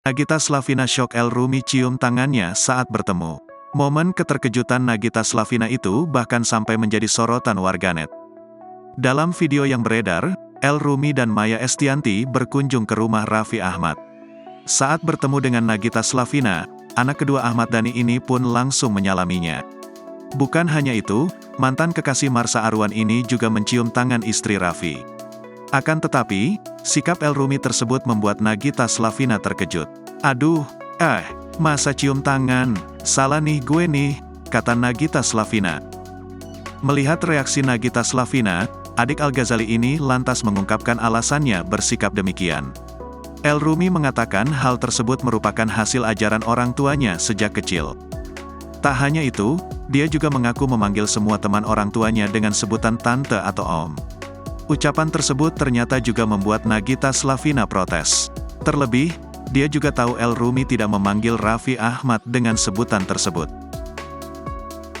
Nagita Slavina syok El Rumi cium tangannya saat bertemu. Momen keterkejutan Nagita Slavina itu bahkan sampai menjadi sorotan warganet. Dalam video yang beredar, El Rumi dan Maya Estianty berkunjung ke rumah Raffi Ahmad. Saat bertemu dengan Nagita Slavina, anak kedua Ahmad Dhani ini pun langsung menyalaminya. Bukan hanya itu, mantan kekasih Marsha Arwan ini juga mencium tangan istri Raffi. Akan tetapi, sikap El Rumi tersebut membuat Nagita Slavina terkejut. "Aduh, masa cium tangan? Salah nih gue nih," kata Nagita Slavina. Melihat reaksi Nagita Slavina, adik Al-Ghazali ini lantas mengungkapkan alasannya bersikap demikian. El Rumi mengatakan hal tersebut merupakan hasil ajaran orang tuanya sejak kecil. Tak hanya itu, dia juga mengaku memanggil semua teman orang tuanya dengan sebutan tante atau om. Ucapan tersebut ternyata juga membuat Nagita Slavina protes. Terlebih, dia juga tahu El Rumi tidak memanggil Raffi Ahmad dengan sebutan tersebut.